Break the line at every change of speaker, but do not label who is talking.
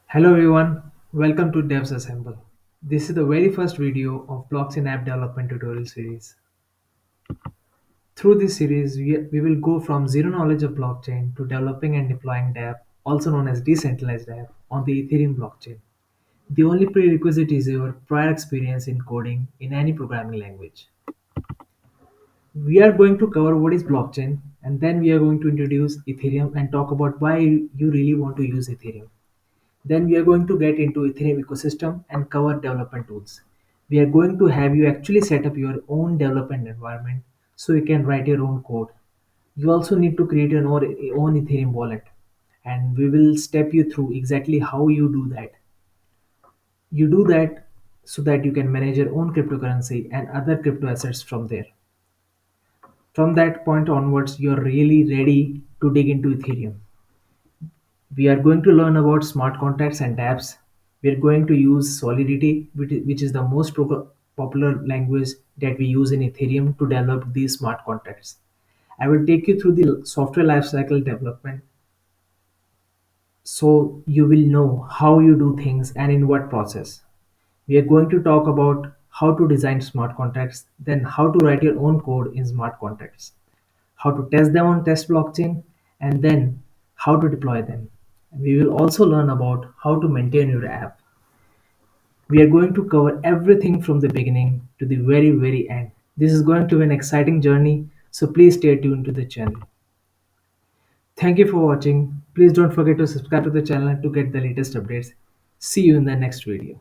Hello everyone, welcome to Devs Assemble. This is the very first video of blockchain app development tutorial series. Through this series, we will go from zero knowledge of blockchain to developing and deploying dApp, also known as decentralized app, on the Ethereum blockchain. The only prerequisite is your prior experience in coding in any programming language. We are going to cover what is blockchain, and then we are going to introduce Ethereum and talk about why you really want to use Ethereum. Then we are going to get into Ethereum ecosystem and cover development tools. We are going to have you actually set up your own development environment so you can write your own code. You also need to create your own Ethereum wallet, and we will step you through exactly how you do that. You do that so that you can manage your own cryptocurrency and other crypto assets from there. From that point onwards, you're really ready to dig into Ethereum. We are going to learn about smart contracts and dApps. We are going to use Solidity, which is the most popular language that we use in Ethereum to develop these smart contracts. I will take you through the software lifecycle development so you will know how you do things and in what process. We are going to talk about how to design smart contracts, then how to write your own code in smart contracts, how to test them on test blockchain, and then how to deploy them. We will also learn about how to maintain your app. We are going to cover everything from the beginning to the very end. This is going to be an exciting journey, so please stay tuned to the channel. Thank you for watching. Please don't forget to subscribe to the channel to get the latest updates. See you in the next video.